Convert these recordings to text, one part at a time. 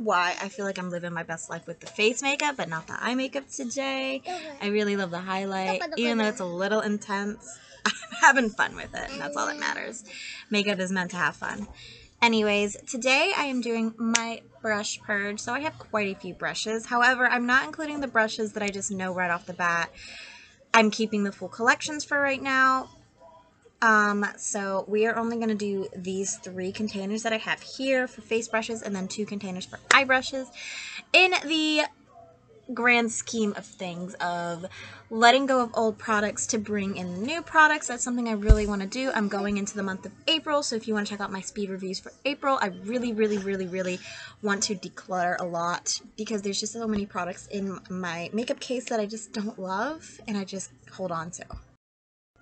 why I feel like I'm living my best life with the face makeup, but not the eye makeup today. I really love the highlight, even though it's a little intense. I'm having fun with it, and that's all that matters. Makeup is meant to have fun. Anyways, today I am doing my brush purge, so I have quite a few brushes. However, I'm not including the brushes that I just know right off the bat. I'm keeping the full collections for right now. So we are only going to do these 3 containers that I have here for face brushes, and then 2 containers for eye brushes. In the grand scheme of things of letting go of old products to bring in new products, that's something I really want to do. I'm going into the month of April, so if you want to check out my speed reviews for April, I really want to declutter a lot because there's just so many products in my makeup case that I just don't love and I just hold on to.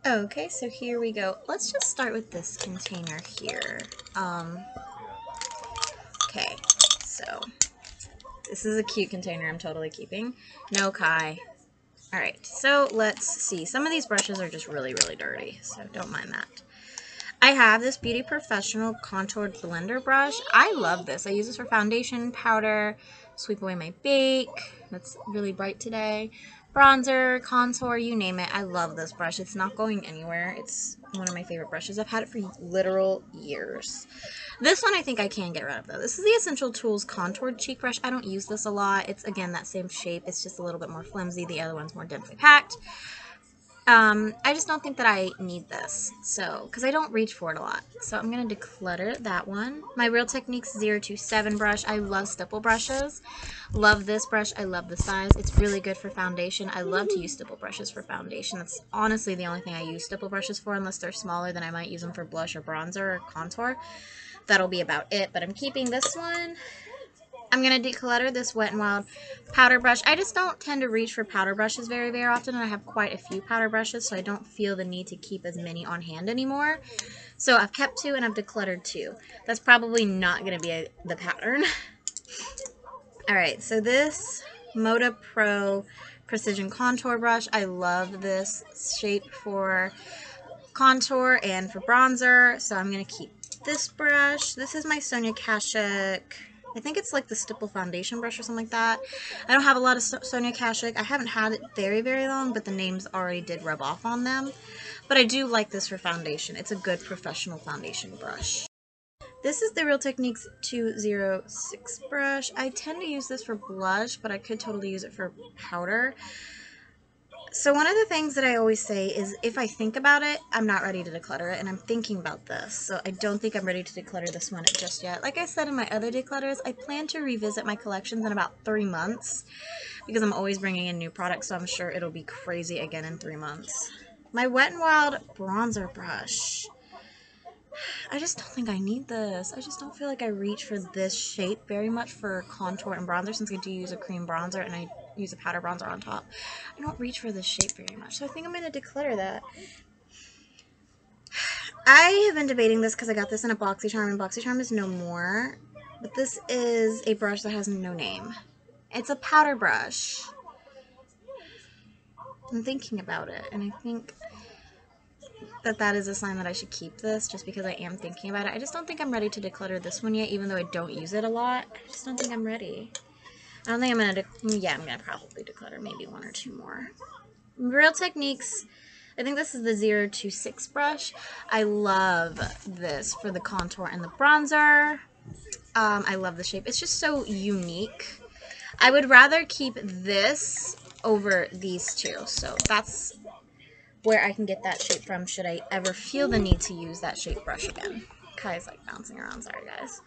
Okay, so here we go. Let's just start with this container here. Okay, so this is a cute container I'm totally keeping. No Kai. Alright, so let's see. Some of these brushes are just really dirty, so don't mind that. I have this Beauty Professional Contoured Blender brush. I love this. I use this for foundation, powder, sweep away my bake. That's really bright today. Bronzer, contour, you name it. I love this brush. It's not going anywhere. It's one of my favorite brushes. I've had it for literal years. This one I think I can get rid of though. This is the Essential Tools Contoured Cheek Brush. I don't use this a lot. It's again that same shape. It's just a little bit more flimsy. The other one's more densely packed. I just don't think that I need this, so, because I don't reach for it a lot. So I'm going to declutter that one. My Real Techniques 027 brush. I love stipple brushes. Love this brush. I love the size. It's really good for foundation. I love to use stipple brushes for foundation. That's honestly the only thing I use stipple brushes for, unless they're smaller, then I might use them for blush or bronzer or contour. That'll be about it, but I'm keeping this one. I'm going to declutter this Wet n Wild powder brush. I just don't tend to reach for powder brushes very often, and I have quite a few powder brushes, so I don't feel the need to keep as many on hand anymore. So I've kept 2 and I've decluttered 2. That's probably not going to be the pattern. Alright, so this Moda Pro Precision Contour Brush. I love this shape for contour and for bronzer, so I'm going to keep this brush. This is my Sonia Kashuk. I think it's like the stipple foundation brush or something like that. I don't have a lot of Sonia Kashuk. I haven't had it very long, but the names already did rub off on them. But I do like this for foundation. It's a good professional foundation brush. This is the Real Techniques 206 brush. I tend to use this for blush, but I could totally use it for powder. So one of the things that I always say is if I think about it, I'm not ready to declutter it, and I'm thinking about this. So I don't think I'm ready to declutter this one just yet. Like I said in my other declutters, I plan to revisit my collections in about 3 months because I'm always bringing in new products, so I'm sure it'll be crazy again in 3 months. My Wet n Wild bronzer brush. I just don't think I need this. I just don't feel like I reach for this shape very much for contour and bronzer, since I do use a cream bronzer and I use a powder bronzer on top. I don't reach for this shape very much, so I think I'm going to declutter that. I have been debating this because I got this in a BoxyCharm, and BoxyCharm is no more. But this is a brush that has no name. It's a powder brush. I'm thinking about it, and I think that is a sign that I should keep this, just because I am thinking about it. I just don't think I'm ready to declutter this one yet, even though I don't use it a lot. I just don't think I'm ready. I don't think I'm going to, yeah, I'm going to probably declutter maybe 1 or 2 more. Real Techniques, I think this is the 026 brush. I love this for the contour and the bronzer. I love the shape. It's just so unique. I would rather keep this over these 2, so that's where I can get that shape from should I ever feel the need to use that shape brush again. Kai's like bouncing around, sorry guys.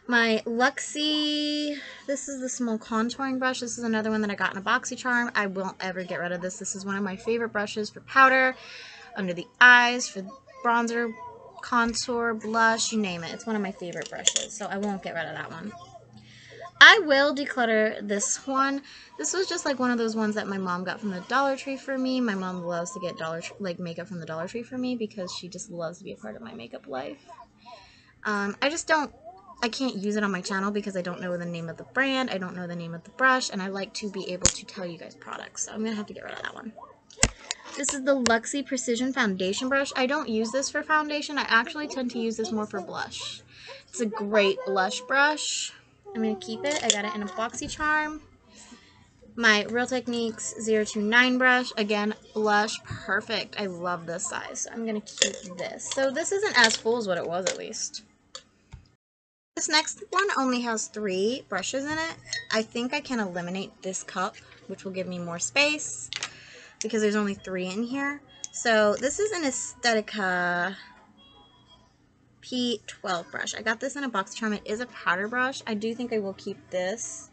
My Luxie, this is the small contouring brush. This is another one that I got in a BoxyCharm. I won't ever get rid of this. This is one of my favorite brushes for powder, under the eyes, for bronzer, contour, blush, you name it. It's one of my favorite brushes, so I won't get rid of that one. I will declutter this one. This was just like one of those ones that my mom got from the Dollar Tree for me. My mom loves to get makeup from the Dollar Tree for me because she just loves to be a part of my makeup life. I can't use it on my channel because I don't know the name of the brand, I don't know the name of the brush, and I like to be able to tell you guys products, so I'm going to have to get rid of that one. This is the Luxie Precision Foundation Brush. I don't use this for foundation. I actually tend to use this more for blush. It's a great blush brush. I'm going to keep it. I got it in a BoxyCharm. My Real Techniques 029 brush. Again, blush. Perfect. I love this size. So I'm going to keep this. So this isn't as full as what it was, at least. This next one only has 3 brushes in it. I think I can eliminate this cup, which will give me more space, because there's only 3 in here. So this is an Aesthetica P12 brush. I got this in a BoxyCharm. It is a powder brush. I do think I will keep this,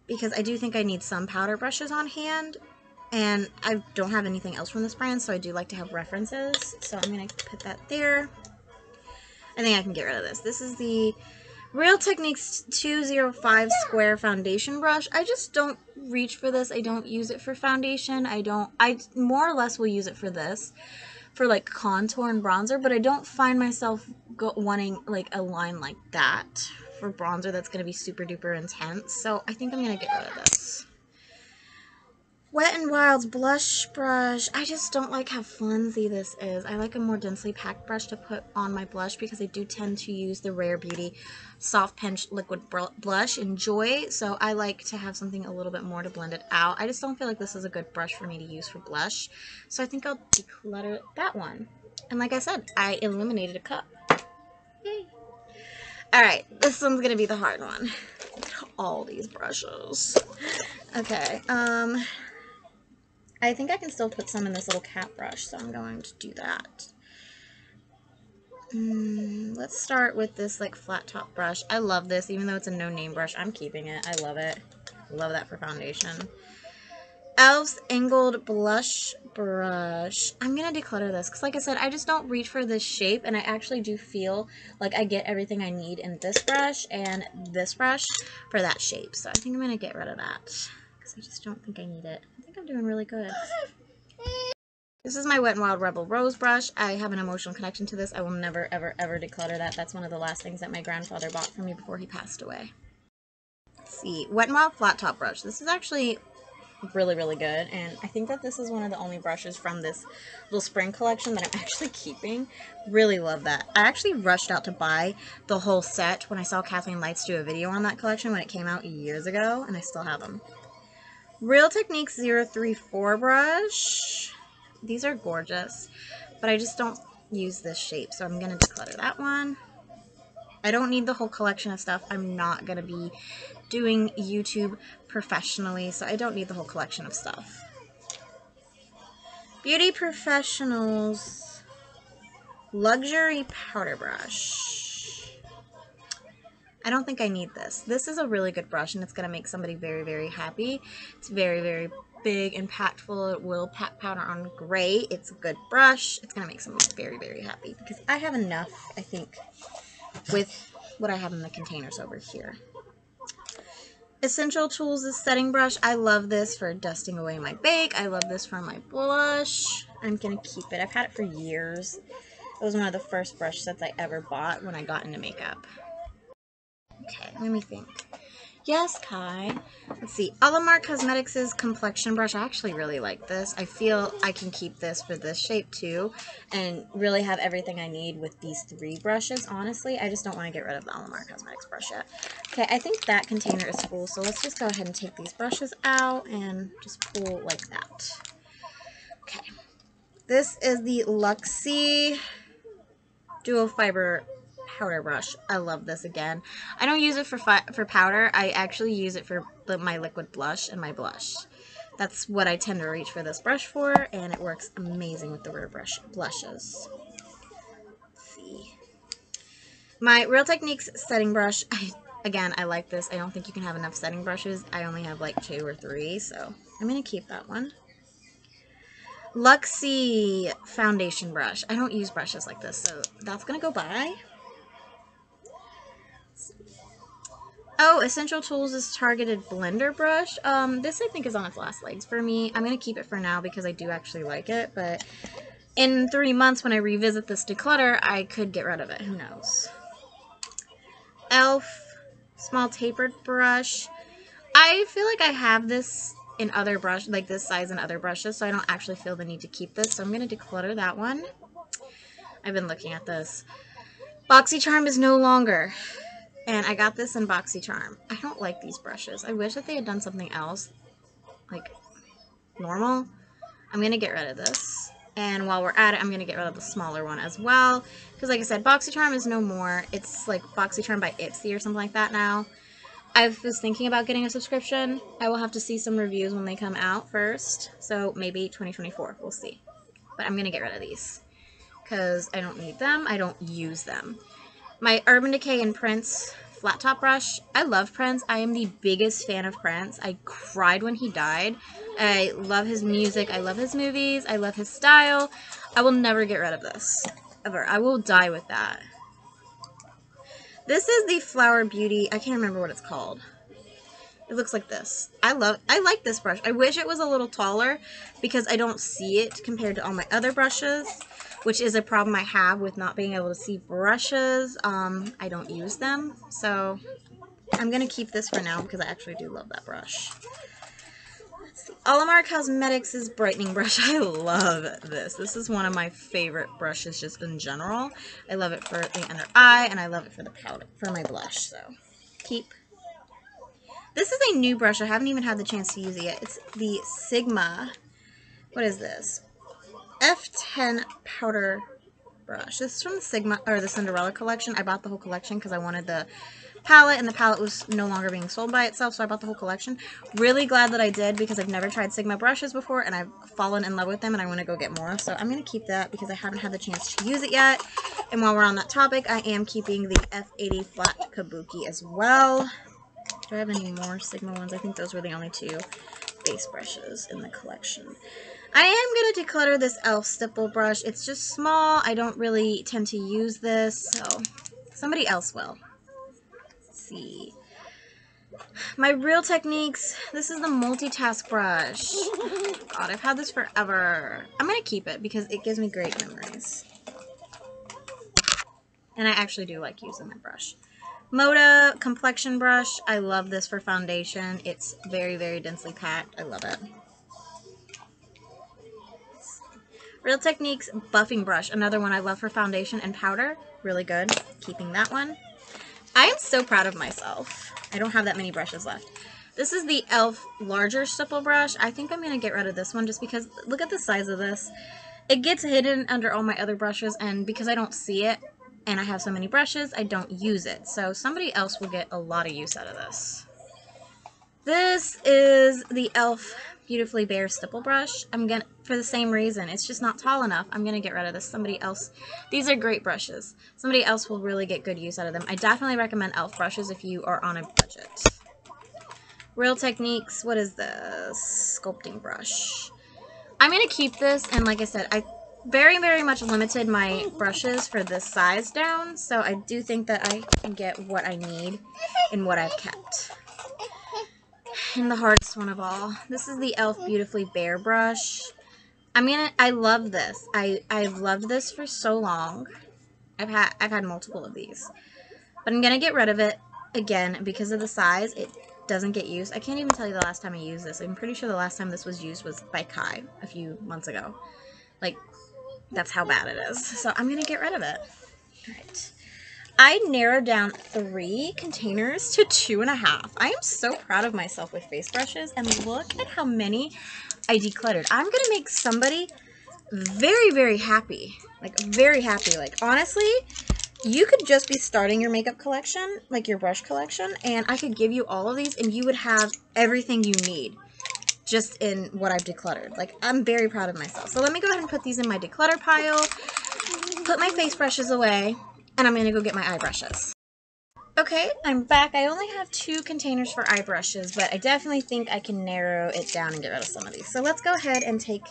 because I do think I need some powder brushes on hand, and I don't have anything else from this brand, so I do like to have references. So I'm going to put that there. I think I can get rid of this. This is the Real Techniques 205 Square Foundation Brush. I just don't reach for this. I don't use it for foundation. I more or less will use it for this, for like contour and bronzer, but I don't find myself wanting like a line like that for bronzer that's going to be super duper intense. So I think I'm going to get rid of this. Wet n Wild's blush brush. I just don't like how flimsy this is. I like a more densely packed brush to put on my blush, because I do tend to use the Rare Beauty Soft Pinch Liquid Blush in Joy, so I like to have something a little bit more to blend it out. I just don't feel like this is a good brush for me to use for blush, so I think I'll declutter that one. And like I said, I eliminated a cup. Yay! Alright, this one's gonna be the hard one. Look at all these brushes. Okay, I think I can still put some in this little cat brush, so I'm going to do that. Let's start with this like flat top brush. I love this, even though it's a no-name brush. I'm keeping it. I love it. Love that for foundation. Elf's Angled Blush Brush. I'm going to declutter this, because like I said, I just don't reach for this shape, and I actually do feel like I get everything I need in this brush and this brush for that shape. So I think I'm going to get rid of that, because I just don't think I need it. I think I'm doing really good. This is my Wet n Wild Rebel Rose brush. I have an emotional connection to this. I will never, ever, ever declutter that. That's one of the last things that my grandfather bought for me before he passed away. Let's see. Wet n Wild Flat Top brush. This is actually really, really good, and I think that this is one of the only brushes from this little spring collection that I'm actually keeping. Really love that. I actually rushed out to buy the whole set when I saw Kathleen Lights do a video on that collection when it came out years ago, and I still have them. Real Techniques 034 brush. These are gorgeous, but I just don't use this shape, so I'm going to declutter that one. I don't need the whole collection of stuff. I'm not going to be doing YouTube professionally, so I don't need the whole collection of stuff. Beauty Professionals Luxury Powder Brush. I don't think I need this. This is a really good brush, and it's going to make somebody very, very happy. It's very, very big, impactful. It will pack powder on great. It's a good brush. It's going to make somebody very, very happy, because I have enough, I think, with what I have in the containers over here. Essential Tools' setting brush. I love this for dusting away my bake. I love this for my blush. I'm going to keep it. I've had it for years. It was one of the first brush sets I ever bought when I got into makeup. Okay, let me think. Yes, Kai. Let's see. Alamar Cosmetics' complexion brush. I actually really like this. I feel I can keep this for this shape too, and really have everything I need with these 3 brushes, honestly. I just don't want to get rid of the Alamar Cosmetics brush yet. Okay, I think that container is full, so let's just go ahead and take these brushes out and just pull like that. Okay. This is the Luxie Dual Fiber powder brush. I love this again. I don't use it for powder. I actually use it for my liquid blush and my blush. That's what I tend to reach for this brush for, and it works amazing with the Rare blushes. Let's see. My Real Techniques setting brush. Again, I like this. I don't think you can have enough setting brushes. I only have like 2 or 3, so I'm going to keep that one. Luxie foundation brush. I don't use brushes like this, so that's going to go by. Oh, Essential Tools' Targeted Blender Brush. This I think is on its last legs for me. I'm going to keep it for now because I do actually like it, but in 3 months when I revisit this declutter, I could get rid of it. Who knows? Elf Small Tapered Brush. I feel like I have this in other brush, like this size in other brushes, so I don't actually feel the need to keep this, so I'm going to declutter that one. I've been looking at this. BoxyCharm is no longer. And I got this in BoxyCharm. I don't like these brushes. I wish that they had done something else, like normal. I'm going to get rid of this. And while we're at it, I'm going to get rid of the smaller one as well. Because like I said, BoxyCharm is no more. It's like BoxyCharm by Ipsy or something like that now. I was thinking about getting a subscription. I will have to see some reviews when they come out first. So maybe 2024. We'll see. But I'm going to get rid of these. Because I don't need them. I don't use them. My Urban Decay and Prince flat top brush. I love Prince. I am the biggest fan of Prince. I cried when he died. I love his music. I love his movies. I love his style. I will never get rid of this. Ever. I will die with that. This is the Flower Beauty. I can't remember what it's called. It looks like this. I like this brush. I wish it was a little taller because I don't see it compared to all my other brushes, which is a problem I have with not being able to see brushes. I don't use them, so I'm going to keep this for now because I actually do love that brush. Let's see. Olimar Cosmetics' brightening brush. I love this. This is one of my favorite brushes just in general. I love it for the under eye, and I love it for the powder, for my blush, so keep. This is a new brush. I haven't even had the chance to use it yet. It's the Sigma. What is this? F10 powder brush. This is from the Sigma, or the Cinderella collection. I bought the whole collection because I wanted the palette, and the palette was no longer being sold by itself, so I bought the whole collection. Really glad that I did because I've never tried Sigma brushes before, and I've fallen in love with them, and I want to go get more. So I'm going to keep that because I haven't had the chance to use it yet. And while we're on that topic, I am keeping the F80 flat kabuki as well. Do I have any more Sigma ones? I think those were the only two base brushes in the collection. I am going to declutter this e.l.f. stipple brush. It's just small. I don't really tend to use this, so somebody else will. Let's see. My Real Techniques. This is the multitask brush. God, I've had this forever. I'm going to keep it because it gives me great memories. And I actually do like using that brush. Moda complexion brush. I love this for foundation. It's very, very densely packed. I love it. Real Techniques buffing brush. Another one I love for foundation and powder. Really good. Keeping that one. I am so proud of myself. I don't have that many brushes left. This is the e.l.f. larger stipple brush. I think I'm going to get rid of this one just because look at the size of this. It gets hidden under all my other brushes, and because I don't see it, and I have so many brushes, I don't use it. So somebody else will get a lot of use out of this. This is the e.l.f. Beautifully Bare stipple brush. I'm gonna, for the same reason, it's just not tall enough. I'm gonna get rid of this. Somebody else, these are great brushes. Somebody else will really get good use out of them. I definitely recommend e.l.f. brushes if you are on a budget. Real Techniques, what is this? Sculpting brush. I'm gonna keep this, and like I said, I very, very much limited my brushes for this size down, so I do think that I can get what I need in what I've kept. And the hardest one of all, this is the e.l.f. Beautifully Bare brush. I love this. I've loved this for so long. I've had multiple of these, but I'm gonna get rid of it again because of the size. It doesn't get used. I can't even tell you the last time I used this. I'm pretty sure the last time this was used was by Kai a few months ago. Like, that's how bad it is. So I'm gonna get rid of it. All right. I narrowed down 3 containers to 2.5. I am so proud of myself with face brushes, and look at how many I decluttered. I'm gonna make somebody very, very happy. Like, very happy. Like, honestly, you could just be starting your makeup collection, like your brush collection, and I could give you all of these, and you would have everything you need just in what I've decluttered. Like, I'm very proud of myself. So let me go ahead and put these in my declutter pile, put my face brushes away, and I'm going to go get my eye brushes. Okay, I'm back. I only have 2 containers for eye brushes, but I definitely think I can narrow it down and get rid of some of these. So let's go ahead and take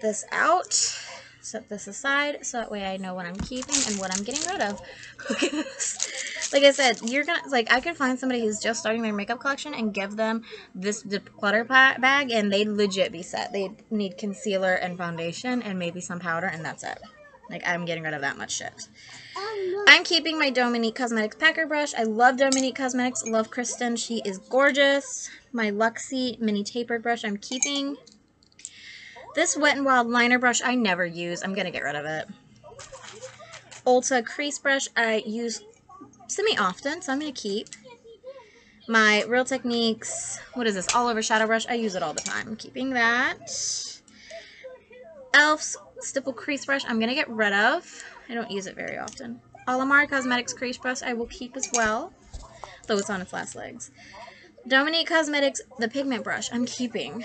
this out, set this aside, so that way I know what I'm keeping and what I'm getting rid of. Look at this. Like I said, you're gonna, like, I could find somebody who's just starting their makeup collection and give them this declutter bag, and they'd legit be set. They need concealer and foundation and maybe some powder, and that's it. Like, I'm getting rid of that much shit. I'm keeping my Dominique Cosmetics Packer brush. I love Dominique Cosmetics. Love Kristen. She is gorgeous. My Luxie mini tapered brush I'm keeping. This Wet n Wild liner brush I never use. I'm going to get rid of it. Ulta crease brush I use semi-often, so I'm going to keep. My Real Techniques, what is this, All Over Shadow Brush? I use it all the time. I'm keeping that. Elf's Stipple Crease Brush, I'm going to get rid of. I don't use it very often. Olamar Cosmetics Crease Brush, I will keep as well, though it's on its last legs. Dominique Cosmetics, the Pigment Brush, I'm keeping.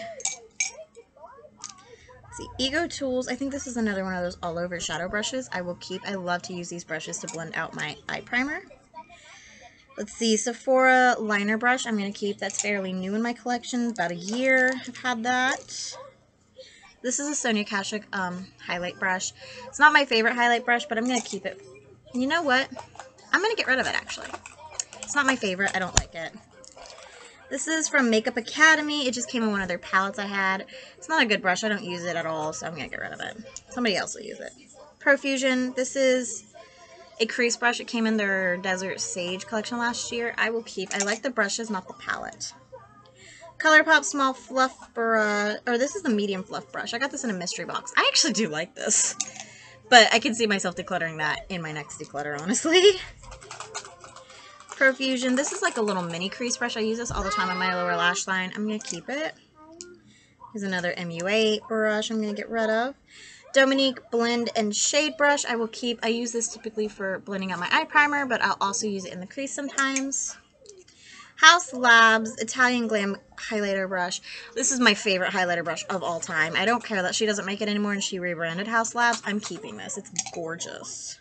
Let's see, Ego Tools, I think this is another one of those All Over Shadow Brushes. I will keep. I love to use these brushes to blend out my eye primer. Let's see, Sephora Liner Brush, I'm going to keep. That's fairly new in my collection, about a year I've had that. This is a Sonia Kashuk highlight brush. It's not my favorite highlight brush, but I'm going to keep it. And you know what? I'm going to get rid of it, actually. It's not my favorite. I don't like it. This is from Makeup Academy. It just came in one of their palettes I had. It's not a good brush. I don't use it at all, so I'm going to get rid of it. Somebody else will use it. Profusion. This is a crease brush. It came in their Desert Sage collection last year. I will keep. I like the brushes, not the palette. ColourPop Small Fluff Brush. Or this is the medium fluff brush. I got this in a mystery box. I actually do like this. But I can see myself decluttering that in my next declutter, honestly. Profusion. This is like a little mini crease brush. I use this all the time on my lower lash line. I'm going to keep it. Here's another MU8 brush I'm going to get rid of. Dominique Blend and Shade Brush I will keep. I use this typically for blending out my eye primer, but I'll also use it in the crease sometimes. House Labs Italian Glam Highlighter Brush. This is my favorite highlighter brush of all time. I don't care that she doesn't make it anymore and she rebranded House Labs. I'm keeping this. It's gorgeous.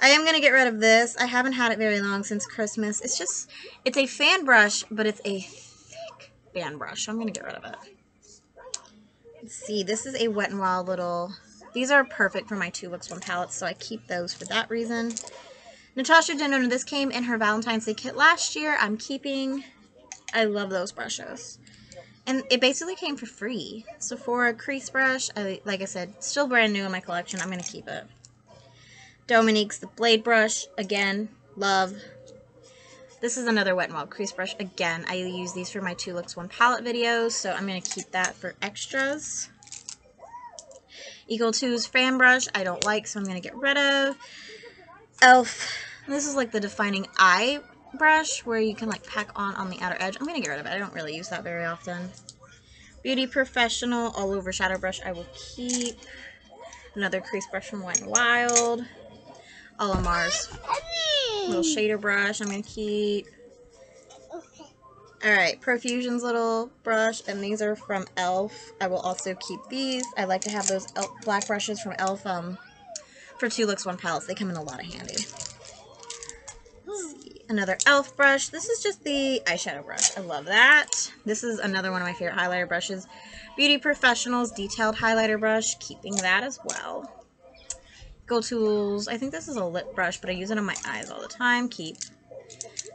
I am going to get rid of this. I haven't had it very long, since Christmas. It's a fan brush, but it's a thick fan brush, so I'm going to get rid of it. Let's see, this is a Wet n Wild little, these are perfect for my 2 Looks 1 palettes, so I keep those for that reason. Natasha Denona, this came in her Valentine's Day kit last year. I'm keeping. I love those brushes. And it basically came for free. Sephora Crease Brush, like I said, still brand new in my collection. I'm going to keep it. Dominique's the Blade Brush, again, love. This is another Wet n Wild crease brush. Again, I use these for my 2 Looks 1 palette videos, so I'm going to keep that for extras. Eagle 2's fan brush, I don't like, so I'm going to get rid of. Elf, this is like the defining eye brush where you can like pack on the outer edge. I'm going to get rid of it. I don't really use that very often. Beauty Professional All Over Shadow Brush, I will keep. Another crease brush from Wet n Wild. Olamar's little shader brush I'm going to keep. Alright, Profusion's little brush, and these are from e.l.f. I will also keep these. I like to have those black brushes from e.l.f. For 2 Looks 1 palettes. They come in a lot of handy. Let's see. Another e.l.f. brush. This is just the eyeshadow brush. I love that. This is another one of my favorite highlighter brushes. Beauty Professional's Detailed Highlighter Brush. Keeping that as well. Go Tools. I think this is a lip brush, but I use it on my eyes all the time. Keep.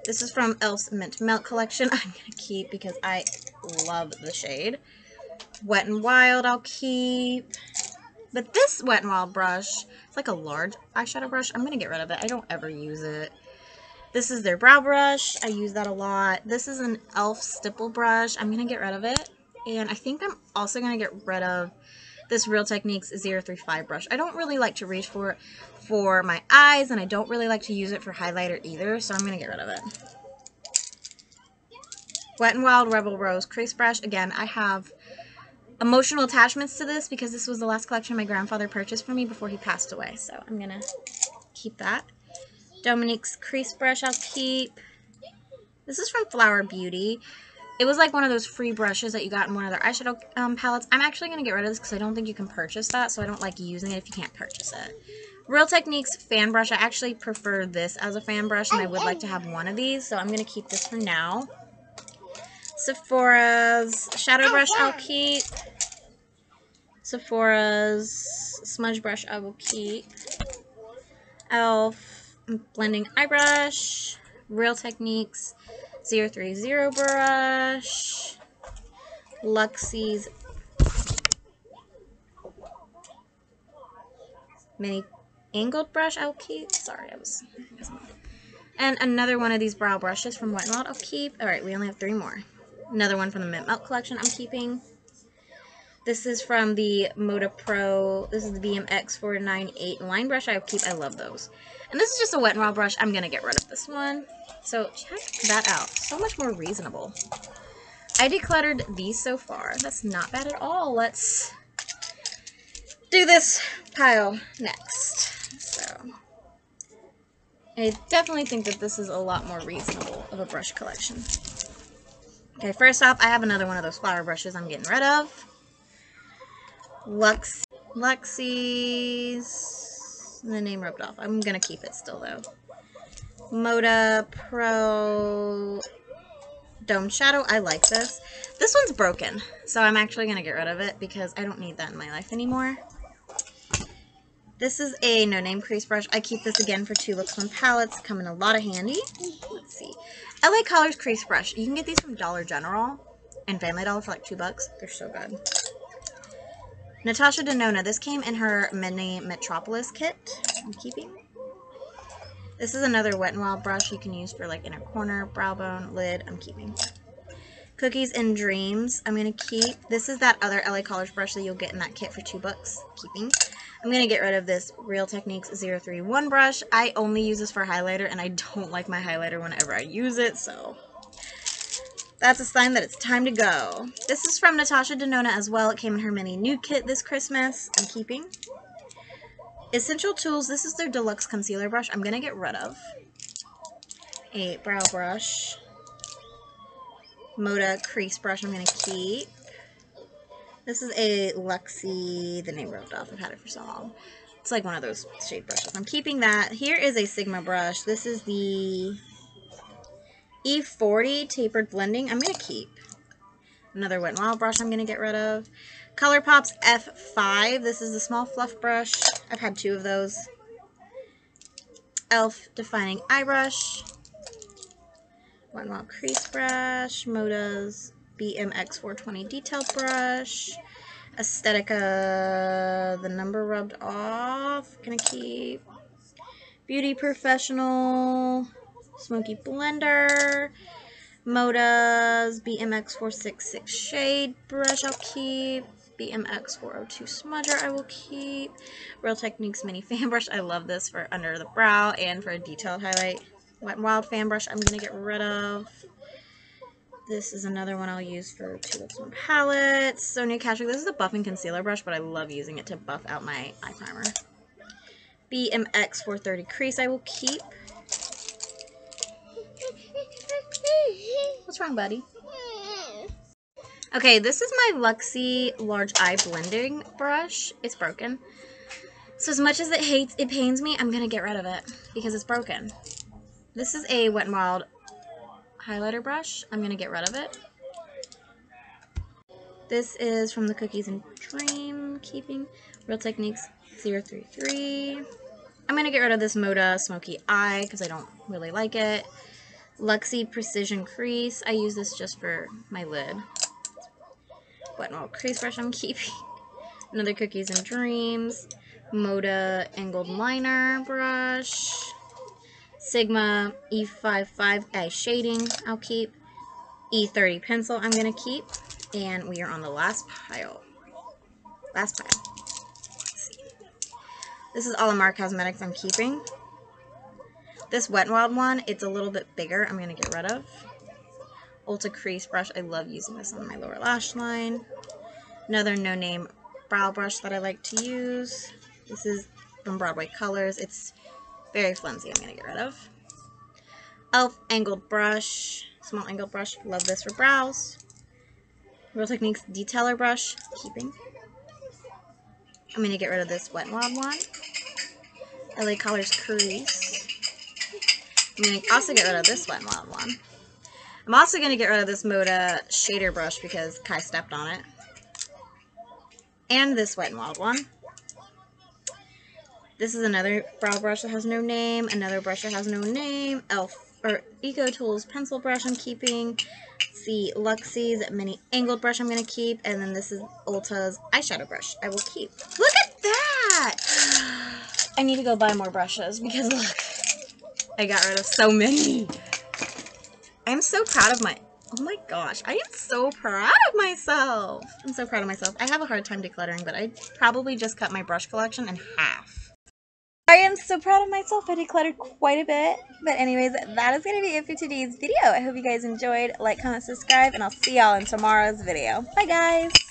This is from e.l.f.'s Mint Melt collection. I'm going to keep because I love the shade. Wet n Wild I'll keep. But this Wet n Wild brush, it's like a large eyeshadow brush. I'm going to get rid of it. I don't ever use it. This is their brow brush. I use that a lot. This is an e.l.f. stipple brush. I'm going to get rid of it. And I think I'm also going to get rid of this Real Techniques 035 brush. I don't really like to reach for it for my eyes, and I don't really like to use it for highlighter either, so I'm going to get rid of it. Wet n Wild Rebel Rose Crease Brush. Again, I have emotional attachments to this because this was the last collection my grandfather purchased for me before he passed away, so I'm going to keep that. Dominique's Crease Brush I'll keep. This is from Flower Beauty. It was like one of those free brushes that you got in one of their eyeshadow palettes. I'm actually going to get rid of this because I don't think you can purchase that, so I don't like using it if you can't purchase it. Real Techniques fan brush. I actually prefer this as a fan brush, and I would like to have one of these, so I'm going to keep this for now. Sephora's shadow brush I'll keep. Sephora's smudge brush I will keep. e.l.f. blending eye brush. Real Techniques 030 brush. Luxie's mini angled brush I'll keep. Sorry, and another one of these brow brushes from Wet n Wild I'll keep. Alright, we only have 3 more. Another one from the Mint Melt collection I'm keeping. This is from the Moda Pro. This is the BMX 498 line brush I keep. I love those. And this is just a Wet n Wild brush. I'm going to get rid of this one. So check that out. So much more reasonable. I decluttered these so far. That's not bad at all. Let's do this pile next. So I definitely think that this is a lot more reasonable of a brush collection. Okay, first off, I have another one of those flower brushes I'm getting rid of. Luxie's, the name rubbed off. I'm going to keep it still, though. Moda Pro Dome Shadow. I like this. This one's broken, so I'm actually going to get rid of it because I don't need that in my life anymore. This is a no-name crease brush. I keep this again for 2 looks, 1 palettes. Come in a lot of handy. Let's see. LA Colors crease brush. You can get these from Dollar General and Family Dollar for like $2. They're so good. Natasha Denona. This came in her mini Metropolis kit. I'm keeping. This is another Wet n Wild brush you can use for like inner corner, brow bone, lid. I'm keeping. Cookies and Dreams. I'm going to keep. This is that other LA Colors brush that you'll get in that kit for $2. Keeping. I'm going to get rid of this Real Techniques 031 brush. I only use this for highlighter, and I don't like my highlighter whenever I use it, so that's a sign that it's time to go. This is from Natasha Denona as well. It came in her mini nude kit this Christmas. I'm keeping. Essential Tools. This is their deluxe concealer brush. I'm going to get rid of. A brow brush. Moda crease brush I'm going to keep. This is a Luxie, the name rubbed off. I've had it for so long. It's like one of those shade brushes. I'm keeping that. Here is a Sigma brush. This is the E40 Tapered Blending. I'm going to keep. Another Wet n Wild brush I'm going to get rid of. ColourPop's F5. This is the small fluff brush. I've had 2 of those. e.l.f. Defining Eye Brush. Wet n Wild Crease Brush. Moda's BMX 420 Detail Brush. Aesthetica, the number rubbed off. Gonna keep. Beauty Professional. Smoky Blender. Moda's BMX 466 Shade Brush I'll keep. BMX 402 Smudger I will keep. Real Techniques Mini Fan Brush. I love this for under the brow and for a detailed highlight. Wet n Wild Fan Brush I'm gonna get rid of. This is another one I'll use for 2 looks, 1 palette. Sonia Kashuk. This is a buffing concealer brush, but I love using it to buff out my eye primer. BMX 430 Crease I will keep. What's wrong, buddy? Okay, this is my Luxie Large Eye Blending brush. It's broken. So as much as it pains me, I'm going to get rid of it because it's broken. This is a Wet n Wild highlighter brush. I'm going to get rid of it. This is from the Cookies and Dream keeping. Real Techniques 033. I'm going to get rid of this Moda Smoky Eye because I don't really like it. Luxie Precision Crease. I use this just for my lid. Wet n Wild crease brush I'm keeping. Another Cookies and Dreams. Moda Angled Liner brush. Sigma E55 Eye Shading I'll keep. E30 Pencil I'm going to keep. And we are on the last pile. Last pile. Let's see. This is Alamar Cosmetics I'm keeping. This Wet n Wild one, it's a little bit bigger. I'm going to get rid of. Ulta Crease Brush. I love using this on my lower lash line. Another no-name brow brush that I like to use. This is from Broadway Colors. It's very flimsy. I'm going to get rid of. e.l.f. Angled Brush. Small angled brush. Love this for brows. Real Techniques Detailer Brush. Keeping. I'm going to get rid of this Wet n Wild one. LA Colors Crease. I'm going to also get rid of this Wet n Wild one. I'm also going to get rid of this Moda Shader Brush because Kai stepped on it. And this Wet n Wild one. This is another brow brush that has no name. Another brush that has no name. Eco Tools Pencil Brush I'm keeping. See Luxie's Mini Angled Brush I'm going to keep. And then this is Ulta's Eyeshadow Brush I will keep. Look at that! I need to go buy more brushes because look, I got rid of so many. I'm so proud of Oh my gosh, I am so proud of myself. I'm so proud of myself. I have a hard time decluttering, but I probably just cut my brush collection in half. I am so proud of myself. I decluttered quite a bit. But anyways, that is going to be it for today's video. I hope you guys enjoyed. Like, comment, subscribe, and I'll see y'all in tomorrow's video. Bye, guys.